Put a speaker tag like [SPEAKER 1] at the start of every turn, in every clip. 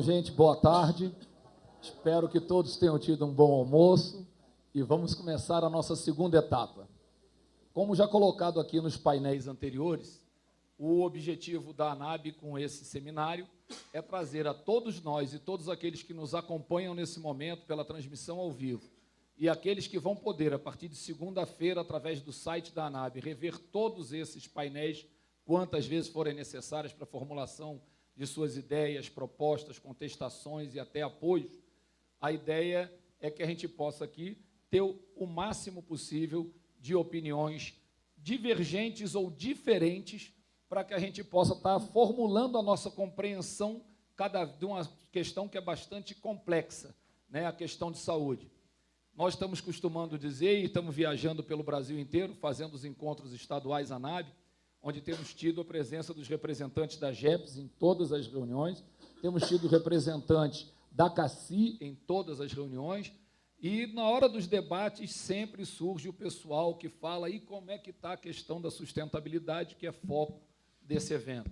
[SPEAKER 1] Então, gente, boa tarde. Espero que todos tenham tido um bom almoço e vamos começar a nossa segunda etapa. Como já colocado aqui nos painéis anteriores, o objetivo da ANAB com esse seminário é trazer a todos nós e todos aqueles que nos acompanham nesse momento pela transmissão ao vivo e aqueles que vão poder, a partir de segunda-feira, através do site da ANAB, rever todos esses painéis, quantas vezes forem necessárias para a formulação de suas ideias, propostas, contestações e até apoios. A ideia é que a gente possa aqui ter o máximo possível de opiniões divergentes ou diferentes para que a gente possa estar formulando a nossa compreensão de uma questão que é bastante complexa, né? A questão de saúde. Nós estamos costumando dizer, e estamos viajando pelo Brasil inteiro, fazendo os encontros estaduais ANAB, onde temos tido a presença dos representantes da GEPS em todas as reuniões, temos tido representantes da CACI em todas as reuniões, e na hora dos debates sempre surge o pessoal que fala aí como é que está a questão da sustentabilidade, que é foco desse evento.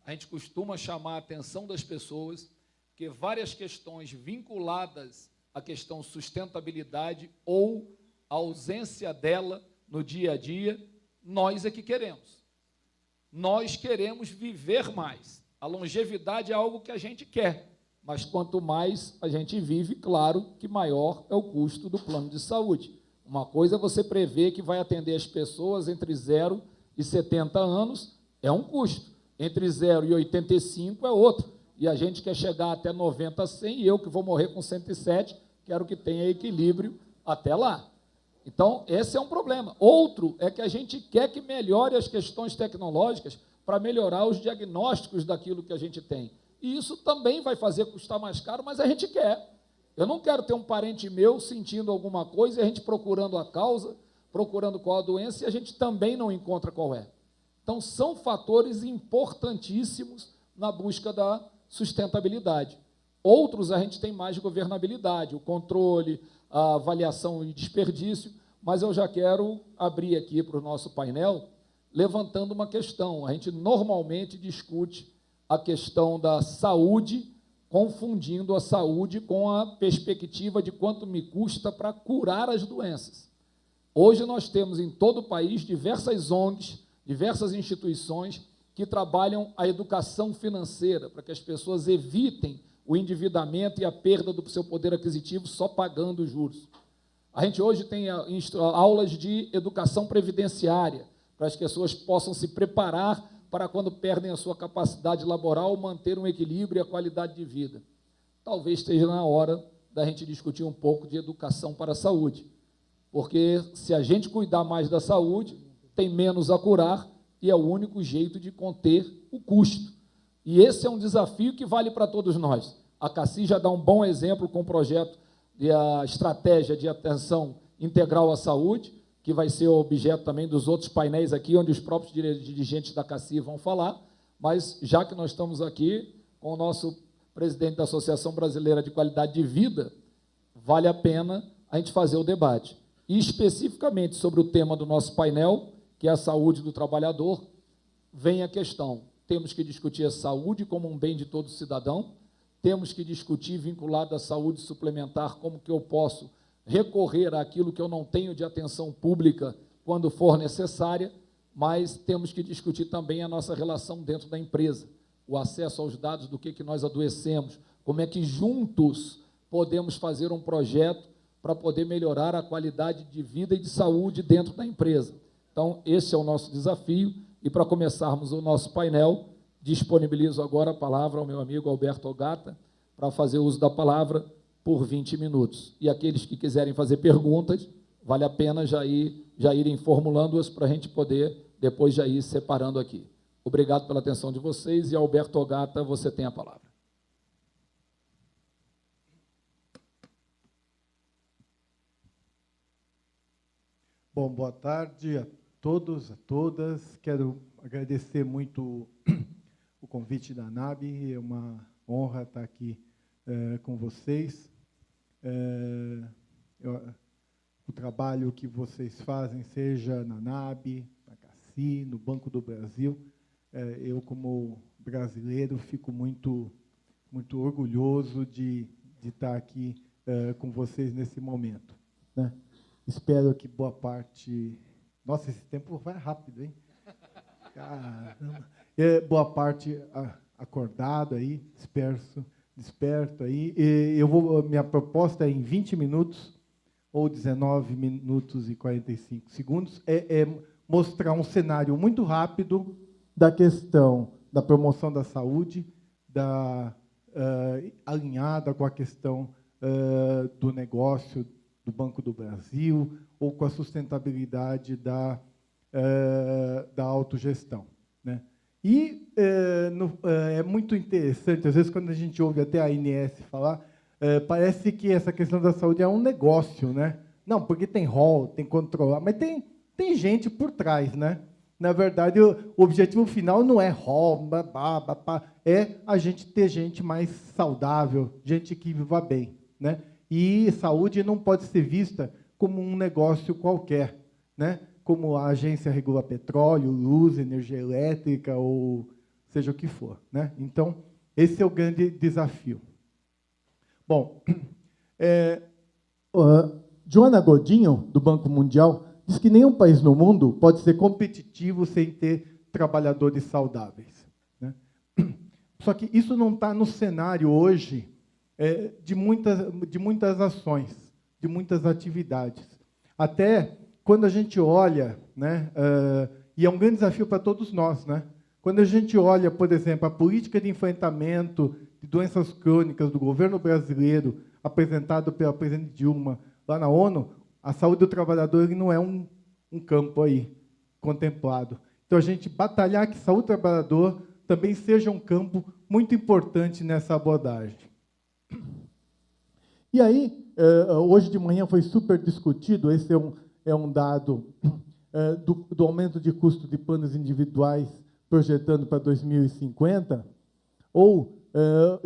[SPEAKER 1] A gente costuma chamar a atenção das pessoas que várias questões vinculadas à questão sustentabilidade ou a ausência dela no dia a dia, nós é que queremos. Nós queremos viver mais. A longevidade é algo que a gente quer, mas quanto mais a gente vive, claro que maior é o custo do plano de saúde. Uma coisa é você prever que vai atender as pessoas entre 0 e 70 anos, é um custo. Entre 0 e 85 é outro. E a gente quer chegar até 90, 100, e eu que vou morrer com 107, quero que tenha equilíbrio até lá. Então, esse é um problema. Outro é que a gente quer que melhore as questões tecnológicas para melhorar os diagnósticos daquilo que a gente tem. E isso também vai fazer custar mais caro, mas a gente quer. Eu não quero ter um parente meu sentindo alguma coisa e a gente procurando a causa, procurando qual a doença, e a gente também não encontra qual é. Então, são fatores importantíssimos na busca da sustentabilidade. Outros, a gente tem mais governabilidade, o controle, a avaliação e desperdício, mas eu já quero abrir aqui para o nosso painel, levantando uma questão. A gente normalmente discute a questão da saúde, confundindo a saúde com a perspectiva de quanto me custa para curar as doenças. Hoje nós temos em todo o país diversas ONGs, diversas instituições que trabalham a educação financeira, para que as pessoas evitem o endividamento e a perda do seu poder aquisitivo só pagando os juros. A gente hoje tem aulas de educação previdenciária, para as pessoas possam se preparar para, quando perdem a sua capacidade laboral, manter um equilíbrio e a qualidade de vida. Talvez esteja na hora da gente discutir um pouco de educação para a saúde, porque se a gente cuidar mais da saúde, tem menos a curar e é o único jeito de conter o custo. E esse é um desafio que vale para todos nós. A CACI já dá um bom exemplo com o projeto de a estratégia de atenção integral à saúde, que vai ser o objeto também dos outros painéis aqui, onde os próprios dirigentes da CACI vão falar, mas já que nós estamos aqui com o nosso presidente da Associação Brasileira de Qualidade de Vida, vale a pena a gente fazer o debate. E especificamente sobre o tema do nosso painel, que é a saúde do trabalhador, vem a questão. Temos que discutir a saúde como um bem de todo cidadão, temos que discutir, vinculado à saúde suplementar, como que eu posso recorrer àquilo que eu não tenho de atenção pública quando for necessária, mas temos que discutir também a nossa relação dentro da empresa, o acesso aos dados do que nós adoecemos, como é que juntos podemos fazer um projeto para poder melhorar a qualidade de vida e de saúde dentro da empresa. Então, esse é o nosso desafio, e para começarmos o nosso painel, disponibilizo agora a palavra ao meu amigo Alberto Ogata, para fazer uso da palavra por 20 minutos. E aqueles que quiserem fazer perguntas, vale a pena já irem formulando-as para a gente poder depois já ir separando aqui. Obrigado pela atenção de vocês, e Alberto Ogata, você tem a palavra.
[SPEAKER 2] Bom, boa tarde a todos, a todas. Quero agradecer muito o convite da ANAB, é uma honra estar aqui com vocês. O trabalho que vocês fazem, seja na ANAB, na CACI, no Banco do Brasil, eu, como brasileiro, fico muito muito orgulhoso de estar aqui com vocês nesse momento, né? Espero que boa parte... Nossa, esse tempo vai rápido, hein? Caramba. Boa parte acordado aí, desperto aí. Minha proposta é em 20 minutos, ou 19 minutos e 45 segundos, mostrar um cenário muito rápido da questão da promoção da saúde, alinhada com a questão do negócio do Banco do Brasil, ou com a sustentabilidade da autogestão, né? E é muito interessante, às vezes, quando a gente ouve até a ANS falar, parece que essa questão da saúde é um negócio, né? Não, porque tem rol, tem controlar, mas tem gente por trás, né? Na verdade, o objetivo final não é rol, é a gente ter gente mais saudável, gente que viva bem, né? E saúde não pode ser vista como um negócio qualquer, né? Como a agência regula petróleo, luz, energia elétrica, ou seja o que for, né? Então, esse é o grande desafio. Bom, Joana Godinho, do Banco Mundial, diz que nenhum país no mundo pode ser competitivo sem ter trabalhadores saudáveis, né? Só que isso não está no cenário hoje de muitas ações, de muitas atividades. Até quando a gente olha, né, e é um grande desafio para todos nós, né? Quando a gente olha, por exemplo, a política de enfrentamento de doenças crônicas do governo brasileiro, apresentado pela presidente Dilma lá na ONU, a saúde do trabalhador ele não é um campo aí contemplado. Então, a gente batalhar que a saúde do trabalhador também seja um campo muito importante nessa abordagem. E aí, hoje de manhã foi super discutido, esse é um dado do aumento de custo de planos individuais projetando para 2050, ou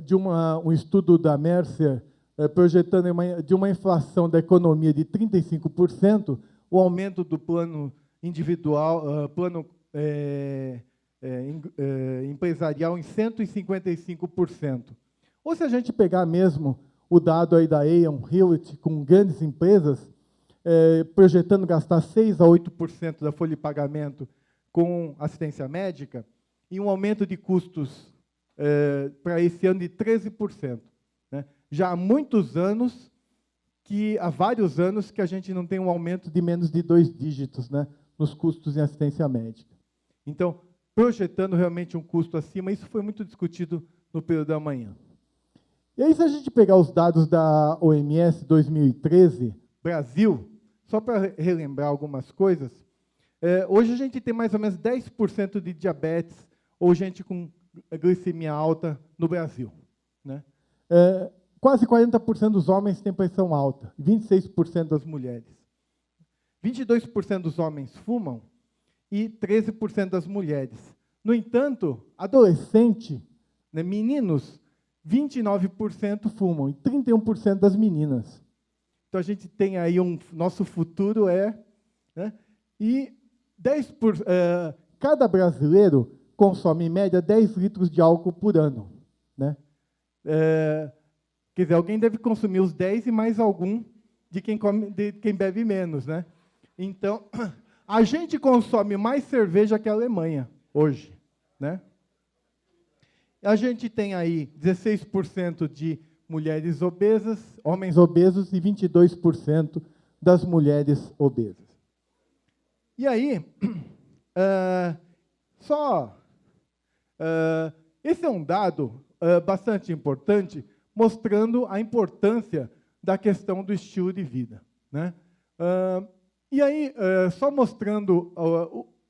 [SPEAKER 2] de um estudo da Mercer projetando de uma inflação da economia de 35%, o aumento do plano individual, empresarial em 155%. Ou se a gente pegar mesmo o dado aí da Aon Hewitt com grandes empresas, projetando gastar 6% a 8% da folha de pagamento com assistência médica, e um aumento de custos para esse ano de 13%. Né? Já há vários anos que a gente não tem um aumento de menos de 2 dígitos, né, nos custos em assistência médica. Então, projetando realmente um custo acima, isso foi muito discutido no período da manhã. E aí, se a gente pegar os dados da OMS 2013, Brasil, só para relembrar algumas coisas, hoje a gente tem mais ou menos 10% de diabetes ou gente com glicemia alta no Brasil, né? Quase 40% dos homens têm pressão alta, 26% das mulheres. 22% dos homens fumam e 13% das mulheres. No entanto, adolescente, né, meninos, 29% fumam e 31% das meninas. Então, a gente tem aí nosso futuro né, e cada brasileiro consome, em média, 10 litros de álcool por ano, né? Quer dizer, alguém deve consumir os 10 e mais algum de quem bebe menos, né? Então, a gente consome mais cerveja que a Alemanha hoje, né? A gente tem aí 16% de mulheres obesas, homens obesos, e 22% das mulheres obesas. E aí, esse é um dado bastante importante, mostrando a importância da questão do estilo de vida, né? E aí, só mostrando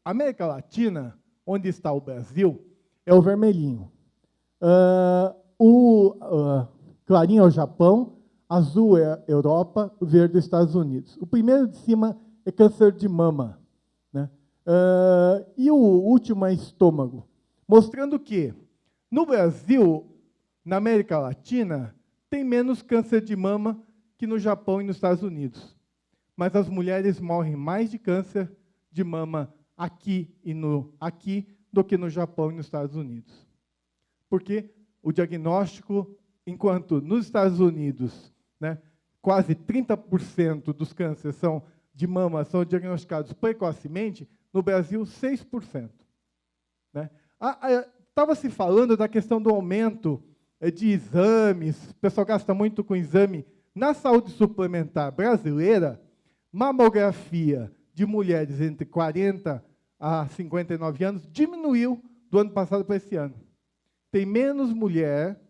[SPEAKER 2] a América Latina, onde está o Brasil, é o vermelhinho. Clarinho é o Japão, azul é a Europa, o verde é os Estados Unidos. O primeiro de cima é câncer de mama, né? E o último é estômago, mostrando que, no Brasil, na América Latina, tem menos câncer de mama que no Japão e nos Estados Unidos. Mas as mulheres morrem mais de câncer de mama aqui do que no Japão e nos Estados Unidos. Porque o diagnóstico, enquanto nos Estados Unidos, né, quase 30% dos cânceres de mama são diagnosticados precocemente, no Brasil, 6%. Né? Estava se falando da questão do aumento de exames, o pessoal gasta muito com exame. Na saúde suplementar brasileira, mamografia de mulheres entre 40 a 59 anos diminuiu do ano passado para esse ano. Tem menos mulher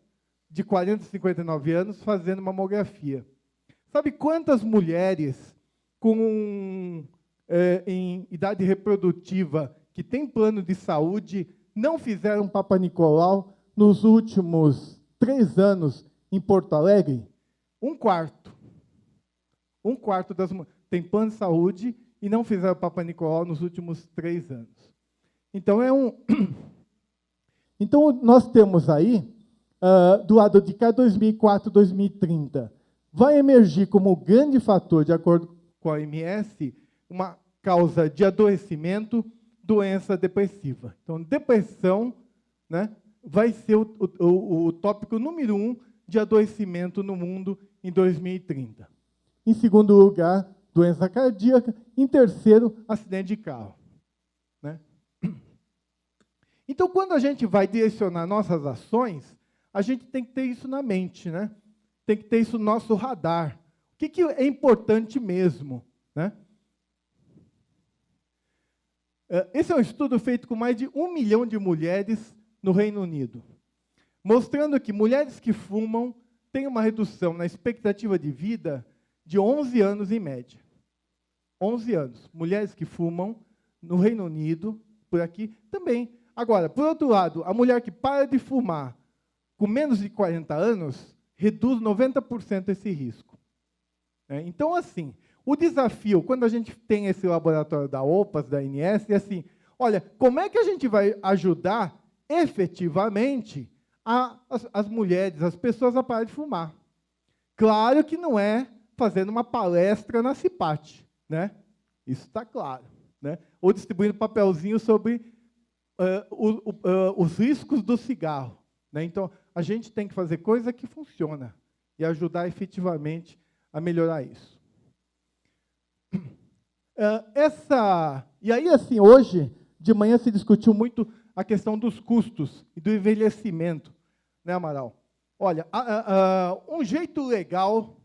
[SPEAKER 2] de 40 a 59 anos fazendo mamografia. Sabe quantas mulheres em idade reprodutiva que têm plano de saúde não fizeram Papa Nicolau nos últimos 3 anos em Porto Alegre? 1/4. 1/4 das mulheres tem plano de saúde e não fizeram Papa Nicolau nos últimos 3 anos. Então, Então, nós temos aí, do lado de cá, 2004, 2030, vai emergir como grande fator, de acordo com a OMS, uma causa de adoecimento, doença depressiva. Então, depressão, né, vai ser o tópico número 1 de adoecimento no mundo em 2030. Em segundo lugar, doença cardíaca. Em terceiro, acidente de carro. Né? Então, quando a gente vai direcionar nossas ações, a gente tem que ter isso na mente, né? Tem que ter isso no nosso radar. O que é importante mesmo? Né? Esse é um estudo feito com mais de 1 milhão de mulheres no Reino Unido, mostrando que mulheres que fumam têm uma redução na expectativa de vida de 11 anos em média. 11 anos. Mulheres que fumam no Reino Unido, por aqui, também. Agora, por outro lado, a mulher que para de fumar com menos de 40 anos, reduz 90% esse risco. Então, assim, o desafio, quando a gente tem esse laboratório da OPAS, da ANS, é assim, olha, como é que a gente vai ajudar efetivamente as mulheres, as pessoas a parar de fumar? Claro que não é fazendo uma palestra na CIPAT, né? Isso está claro. Né? Ou distribuindo papelzinho sobre os riscos do cigarro. Né? Então, a gente tem que fazer coisa que funciona e ajudar efetivamente a melhorar isso. E aí, assim, hoje de manhã se discutiu muito a questão dos custos e do envelhecimento, né, Amaral? Olha, um jeito legal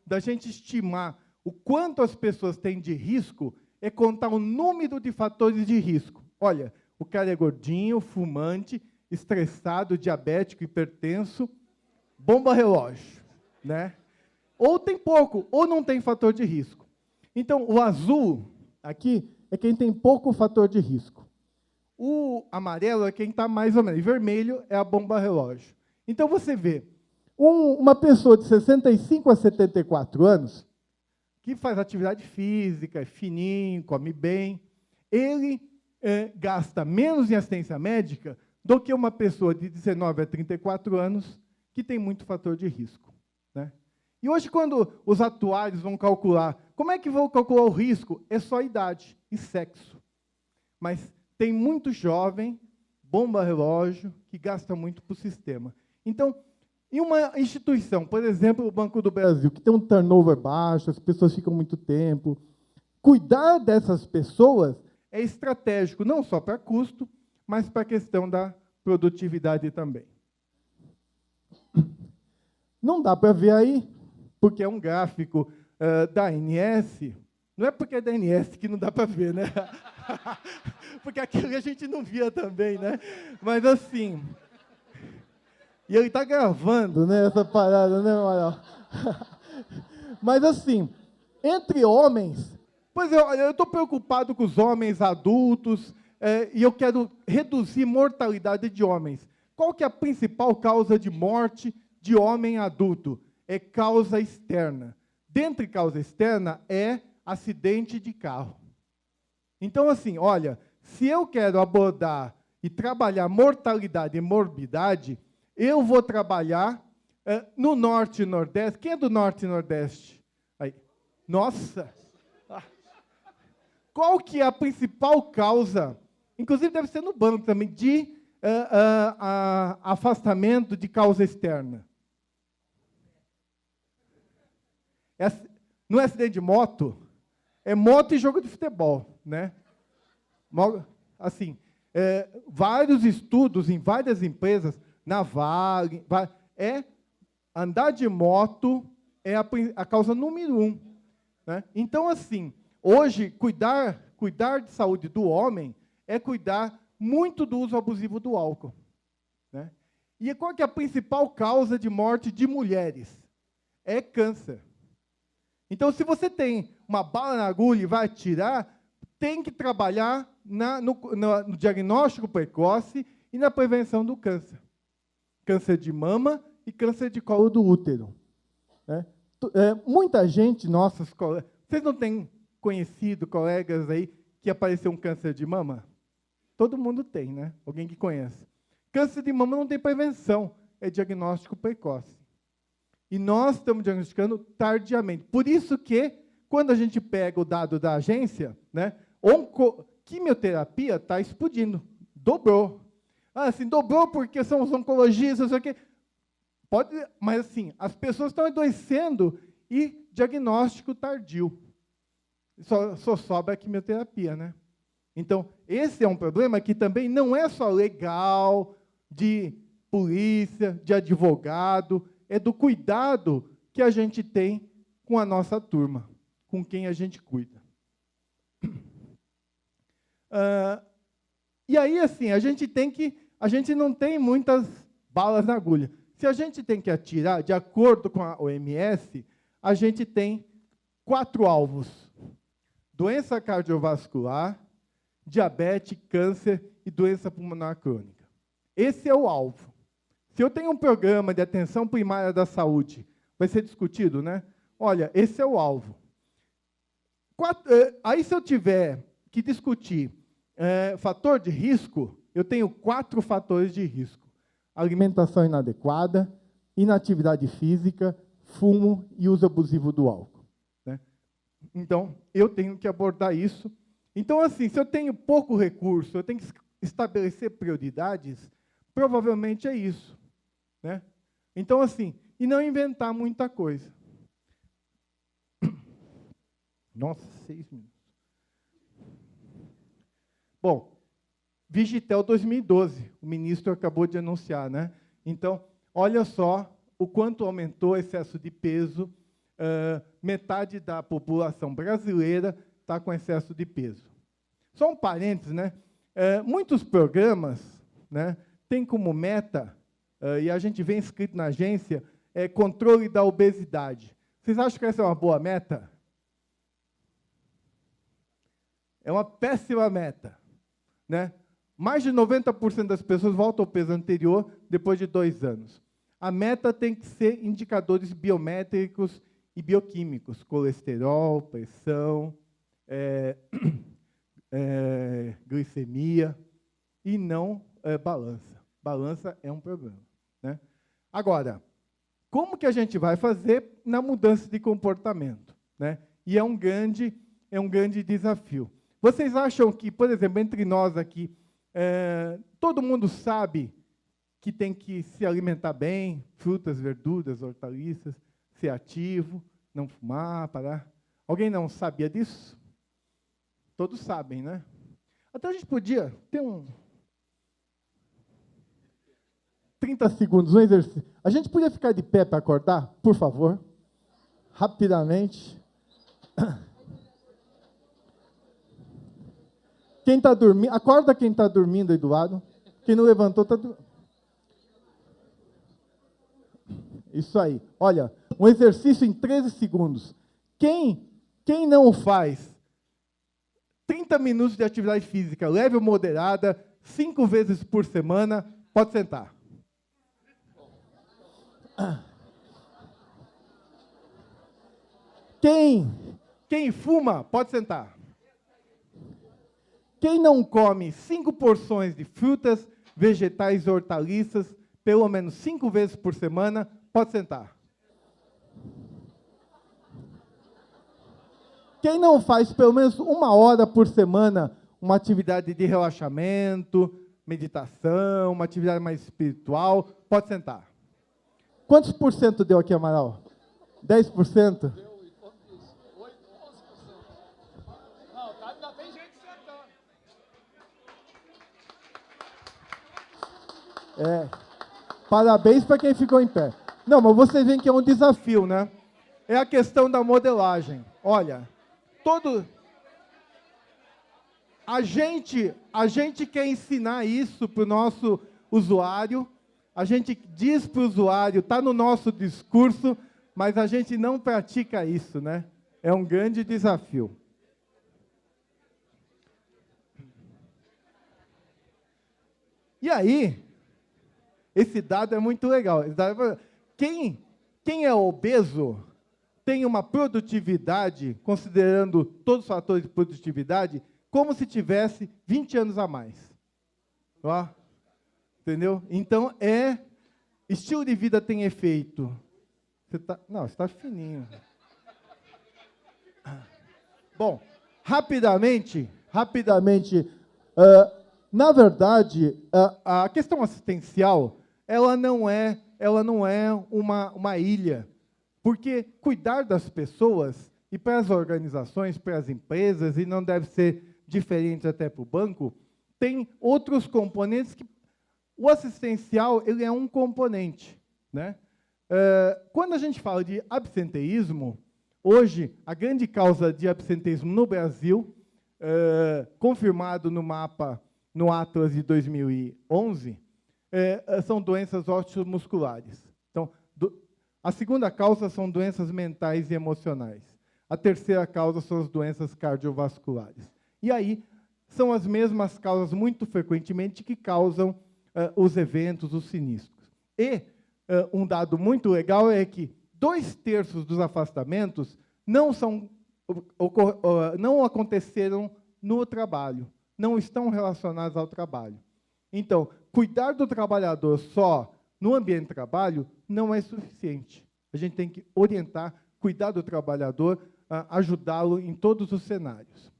[SPEAKER 2] da gente estimar o quanto as pessoas têm de risco é contar o número de fatores de risco. Olha, o cara é gordinho, fumante, estressado, diabético, hipertenso, bomba relógio, né? Ou tem pouco, ou não tem fator de risco. Então, o azul aqui é quem tem pouco fator de risco. O amarelo é quem está mais ou menos. E vermelho é a bomba relógio. Então, você vê, uma pessoa de 65 a 74 anos, que faz atividade física, é fininho, come bem, ele gasta menos em assistência médica do que uma pessoa de 19 a 34 anos que tem muito fator de risco. Né? E hoje, quando os atuários vão calcular, como é que vão calcular o risco? É só idade e sexo. Mas tem muito jovem, bomba relógio, que gasta muito para o sistema. Então, em uma instituição, por exemplo, o Banco do Brasil, que tem um turnover baixo, as pessoas ficam muito tempo, cuidar dessas pessoas é estratégico, não só para custo, mas para a questão da produtividade também. Não dá para ver aí, porque é um gráfico da ANS. Não é porque é da ANS que não dá para ver, né? Porque aquilo a gente não via também, né? Mas, assim... E ele está gravando, né, essa parada, né, Amaral? Mas, assim, entre homens... Pois eu estou preocupado com os homens adultos e eu quero reduzir mortalidade de homens. Qual que é a principal causa de morte de homem adulto? É causa externa. Dentre causa externa é acidente de carro. Então, assim, olha, se eu quero abordar e trabalhar mortalidade e morbidade, eu vou trabalhar no Norte e Nordeste. Quem é do Norte e Nordeste? Aí. Nossa! Qual que é a principal causa, inclusive deve ser no banco também, de afastamento de causa externa? Não é acidente de moto? É moto e jogo de futebol, né? Assim, vários estudos em várias empresas, na Vale, andar de moto é a causa número 1. Né? Então, assim, hoje, cuidar de saúde do homem é cuidar muito do uso abusivo do álcool. Né? E qual que é a principal causa de morte de mulheres? É câncer. Então, se você tem uma bala na agulha e vai atirar, tem que trabalhar no diagnóstico precoce e na prevenção do câncer. Câncer de mama e câncer de colo do útero. Né? Muita gente, nossos colegas, vocês não têm conhecido colegas aí que apareceu um câncer de mama? Todo mundo tem, né? Alguém que conhece. Câncer de mama não tem prevenção, é diagnóstico precoce. E nós estamos diagnosticando tardiamente. Por isso que, quando a gente pega o dado da agência, né, quimioterapia está explodindo. Dobrou. Assim, dobrou porque são os oncologistas, não sei o quê. Mas, assim, as pessoas estão adoecendo e diagnóstico tardio. Só sobra a quimioterapia, né? Então, esse é um problema que também não é só legal, de polícia, de advogado, é do cuidado que a gente tem com a nossa turma, com quem a gente cuida. E aí, assim, a gente não tem muitas balas na agulha. Se a gente tem que atirar, de acordo com a OMS, a gente tem 4 alvos: doença cardiovascular, diabetes, câncer e doença pulmonar crônica. Esse é o alvo. Se eu tenho um programa de atenção primária da saúde, vai ser discutido, né? Olha, esse é o alvo. Aí, se eu tiver que discutir fator de risco, eu tenho 4 fatores de risco: alimentação inadequada, inatividade física, fumo e uso abusivo do álcool. Né? Então, eu tenho que abordar isso. Então, assim, se eu tenho pouco recurso, eu tenho que estabelecer prioridades, provavelmente é isso. Né? Então, assim, e não inventar muita coisa. Nossa, 6 minutos. Bom, Vigitel 2012, o ministro acabou de anunciar, né? Então, olha só o quanto aumentou o excesso de peso. Metade da população brasileira está com excesso de peso. Só um parênteses, né? Muitos programas, né, têm como meta, e a gente vê inscrito na agência, controle da obesidade. Vocês acham que essa é uma boa meta? É uma péssima meta. Né? Mais de 90% das pessoas voltam ao peso anterior depois de 2 anos. A meta tem que ser indicadores biométricos e bioquímicos: colesterol, pressão, glicemia, e não balança. Balança é um problema. Né? Agora, como que a gente vai fazer na mudança de comportamento? Né? E é um grande desafio. Vocês acham que, por exemplo, entre nós aqui, todo mundo sabe que tem que se alimentar bem, frutas, verduras, hortaliças, ser ativo, não fumar, parar? Alguém não sabia disso? Todos sabem, né? Até a gente podia ter 30 segundos, um exercício. A gente podia ficar de pé para acordar, por favor? Rapidamente. Quem está dormindo, acorda quem está dormindo aí do lado. Quem não levantou está dormindo. Isso aí. Olha, um exercício em 13 segundos. Quem não faz 30 minutos de atividade física leve ou moderada, 5 vezes por semana, pode sentar. Quem fuma, pode sentar. Quem não come 5 porções de frutas, vegetais e hortaliças, pelo menos 5 vezes por semana, pode sentar. Quem não faz pelo menos 1 hora por semana uma atividade de relaxamento, meditação, uma atividade mais espiritual. Pode sentar. Quantos por cento deu aqui, Amaral? 10%?
[SPEAKER 1] Deu, e quanto isso? 8, 11%. Não, tá, ainda tem gente sentando.
[SPEAKER 2] Parabéns para quem ficou em pé. Não, mas vocês veem que é um desafio, né? É a questão da modelagem. Olha, a gente quer ensinar isso para o nosso usuário, a gente diz para o usuário, está no nosso discurso, mas a gente não pratica isso, né? É um grande desafio. E aí, esse dado é muito legal. Quem é obeso tem uma produtividade, considerando todos os fatores de produtividade, como se tivesse 20 anos a mais. Ó, entendeu? Então, estilo de vida tem efeito. Você está fininho. Bom, rapidamente, na verdade, a questão assistencial, ela não é uma ilha, porque cuidar das pessoas, e para as organizações, para as empresas, e não deve ser diferente até para o banco, tem outros componentes que o assistencial ele é um componente, né? Quando a gente fala de absenteísmo, hoje, a grande causa de absenteísmo no Brasil, confirmado no mapa, no Atlas de 2011, são doenças osteomusculares. Então, a segunda causa são doenças mentais e emocionais. A terceira causa são as doenças cardiovasculares. E aí, são as mesmas causas, muito frequentemente, que causam os eventos, os sinistros. E um dado muito legal é que 2/3 dos afastamentos não aconteceram no trabalho, não estão relacionados ao trabalho. Então, cuidar do trabalhador só no ambiente de trabalho não é suficiente. A gente tem que orientar, cuidar do trabalhador, ajudá-lo em todos os cenários.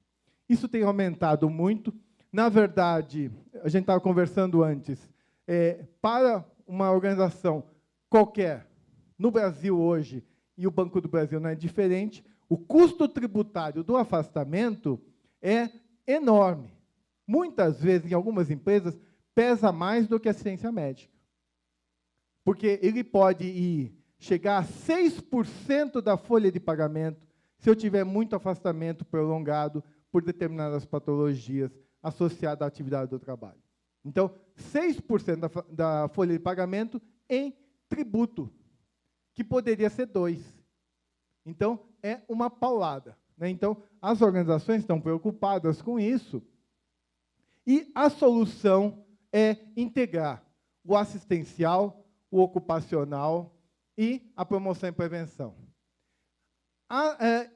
[SPEAKER 2] Isso tem aumentado muito. Na verdade, a gente estava conversando antes, para uma organização qualquer, no Brasil hoje, e o Banco do Brasil não é diferente, o custo tributário do afastamento é enorme. Muitas vezes, em algumas empresas, pesa mais do que a assistência médica. Porque ele pode chegar a 6% da folha de pagamento se eu tiver muito afastamento prolongado por determinadas patologias associadas à atividade do trabalho. Então, 6% da folha de pagamento em tributo, que poderia ser 2%. Então, é uma paulada, né? Então, as organizações estão preocupadas com isso, e a solução é integrar o assistencial, o ocupacional e a promoção e prevenção.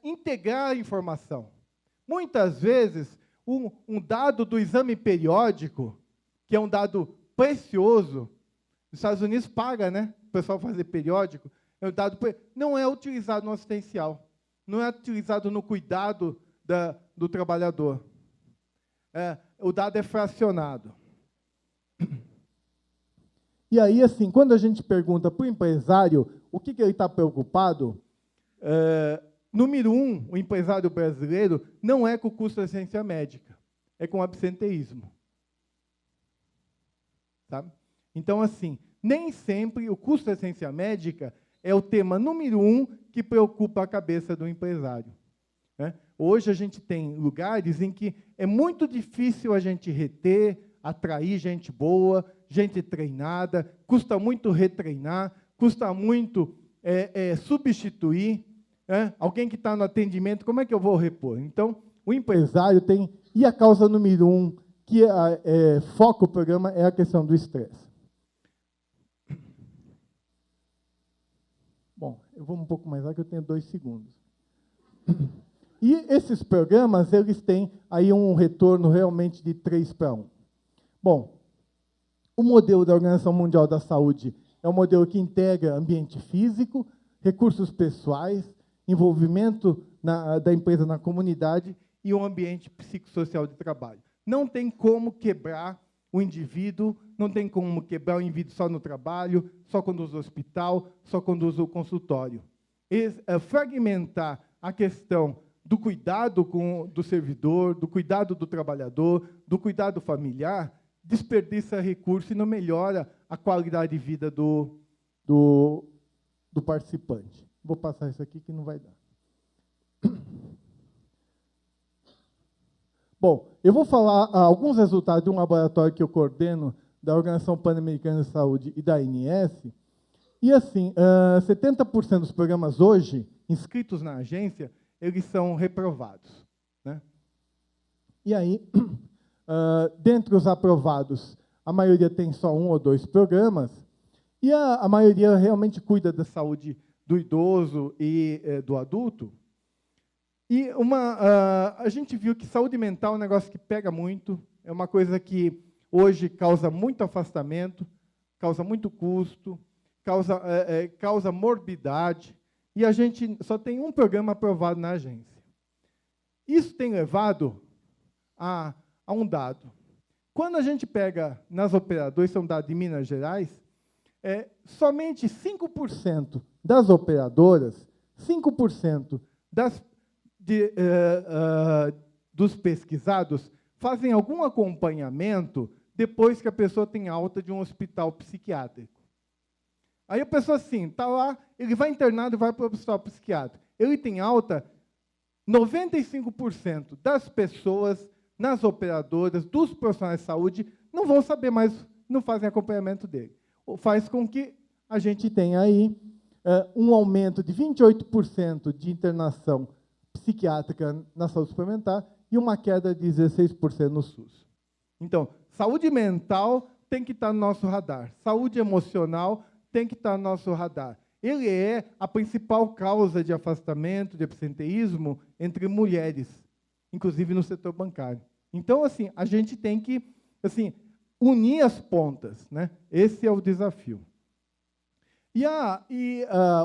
[SPEAKER 2] Integrar a informação. Muitas vezes, um dado do exame periódico, que é um dado precioso, os Estados Unidos paga, né? O pessoal fazer periódico, não é utilizado no assistencial, não é utilizado no cuidado do trabalhador. O dado é fracionado. E aí, assim, quando a gente pergunta para o empresário o que ele está preocupado, número 1, o empresário brasileiro não é com o custo da assistência médica, é com o absenteísmo. Sabe? Então, assim, nem sempre o custo da assistência médica é o tema número 1 que preocupa a cabeça do empresário, né? Hoje a gente tem lugares em que é muito difícil a gente reter, atrair gente boa, gente treinada, custa muito retreinar, custa muito substituir. Alguém que está no atendimento, como é que eu vou repor? Então, o empresário tem... E a causa número 1, que foca o programa, é a questão do estresse. Bom, eu vou um pouco mais lá, que eu tenho 2 segundos. E esses programas, eles têm aí um retorno realmente de 3:1. Bom, o modelo da Organização Mundial da Saúde é um modelo que integra ambiente físico, recursos pessoais, envolvimento da empresa na comunidade e um ambiente psicossocial de trabalho. Não tem como quebrar o indivíduo, não tem como quebrar o indivíduo só no trabalho, só quando usa o hospital, só quando usa o consultório. Fragmentar a questão do cuidado do servidor, do cuidado do trabalhador, do cuidado familiar, desperdiça recurso e não melhora a qualidade de vida do participante. Vou passar isso aqui que não vai dar. Bom, eu vou falar alguns resultados de um laboratório que eu coordeno da Organização Pan-Americana de Saúde e da ANS. E, assim, 70% dos programas hoje, inscritos na agência, eles são reprovados, né? E aí, dentre os aprovados, a maioria tem só 1 ou 2 programas, e a maioria realmente cuida da saúde do idoso e do adulto. E a gente viu que saúde mental é um negócio que pega muito, é uma coisa que hoje causa muito afastamento, causa muito custo, causa morbidade, e a gente só tem um programa aprovado na agência. Isso tem levado a um dado. Quando a gente pega nas operadoras, isso é um dado de Minas Gerais, somente 5% das operadoras, 5% dos pesquisados fazem algum acompanhamento depois que a pessoa tem alta de um hospital psiquiátrico. Aí a pessoa, assim, está lá, ele vai internado e vai para o hospital psiquiátrico. Ele tem alta, 95% das pessoas nas operadoras, dos profissionais de saúde, não vão saber mais, não fazem acompanhamento dele. Faz com que a gente tenha aí um aumento de 28% de internação psiquiátrica na saúde suplementar e uma queda de 16% no SUS. Então, saúde mental tem que estar no nosso radar. Saúde emocional tem que estar no nosso radar. Ele é a principal causa de afastamento, de absenteísmo entre mulheres, inclusive no setor bancário. Então, assim, a gente tem que, assim, unir as pontas, né? Esse é o desafio.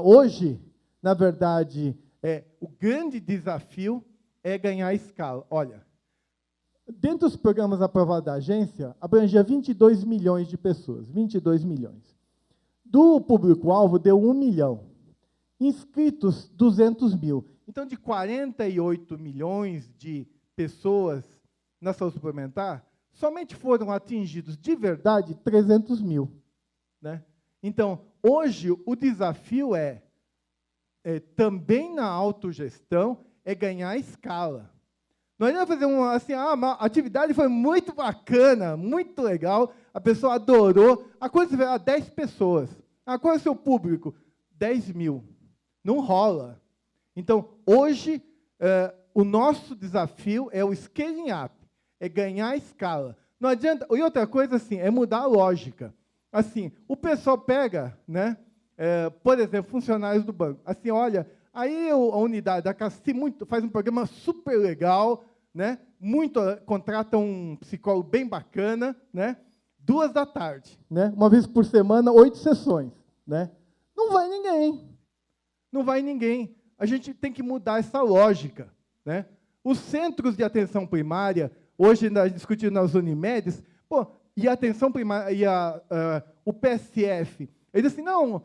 [SPEAKER 2] Hoje, na verdade, o grande desafio é ganhar escala. Olha, dentro dos programas aprovados da agência, abrangia 22 milhões de pessoas, 22 milhões. Do público-alvo, deu 1 milhão. Inscritos, 200 mil. Então, de 48 milhões de pessoas na saúde suplementar, somente foram atingidos de verdade 300 mil. Né? Então, hoje, o desafio também na autogestão, é ganhar escala. Não adianta fazer a atividade foi muito bacana, muito legal, a pessoa adorou. Quando você vê 10 pessoas, qual é o seu público? 10 mil. Não rola. Então, hoje, o nosso desafio é o scaling up, é ganhar escala. Não adianta. E outra coisa, assim, é mudar a lógica. Assim, o pessoal pega, né, por exemplo, funcionários do banco. Assim, olha, aí a unidade da casa faz um programa super legal, né? Contrata um psicólogo bem bacana, né? 2 da tarde, né? Uma vez por semana, 8 sessões, né? Não vai ninguém. Não vai ninguém. A gente tem que mudar essa lógica, né? Os centros de atenção primária, hoje discutindo nas Unimedes, e a atenção primária, e o PSF, eles assim, não,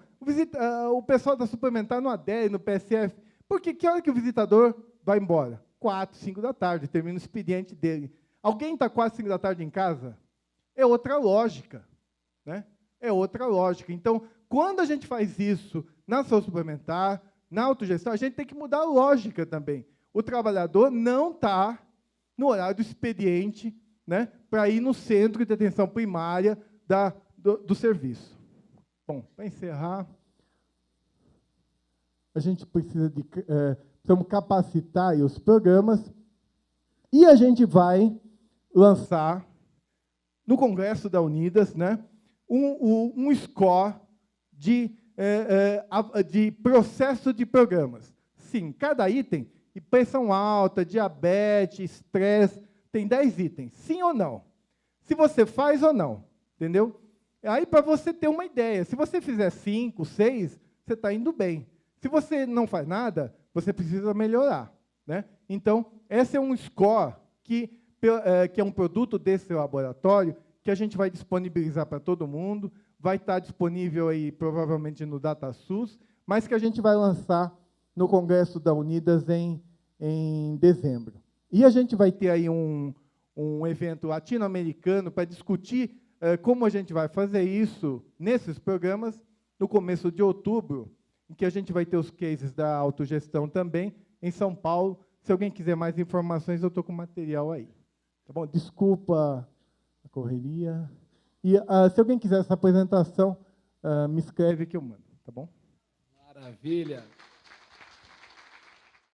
[SPEAKER 2] o pessoal da suplementar não adere no PSF, porque que hora que o visitador vai embora? 4, 5 da tarde, termina o expediente dele. Alguém está 4, 5 da tarde em casa? É outra lógica, né? É outra lógica. Então, quando a gente faz isso na saúde suplementar, na autogestão, a gente tem que mudar a lógica também. O trabalhador não está no horário do expediente, né, para ir no centro de atenção primária do serviço. Bom, para encerrar, a gente precisa precisamos capacitar os programas e a gente vai lançar no Congresso da Unidas, né, um score de processo de programas. Sim, cada item, pressão alta, diabetes, estresse, tem 10 itens, sim ou não? Se você faz ou não, entendeu? Aí, para você ter uma ideia, se você fizer 5, 6, você está indo bem. Se você não faz nada, você precisa melhorar, né? Então, esse é um score que é um produto desse laboratório, que a gente vai disponibilizar para todo mundo, vai estar disponível aí provavelmente no DataSUS, mas que a gente vai lançar no Congresso da Unidas em dezembro. E a gente vai ter aí um evento latino-americano para discutir como a gente vai fazer isso nesses programas no começo de outubro, em que a gente vai ter os cases da autogestão também, em São Paulo. Se alguém quiser mais informações, eu estou com material aí. Tá bom? Desculpa a correria. E se alguém quiser essa apresentação, me escreve que eu mando. Tá bom?
[SPEAKER 1] Maravilha.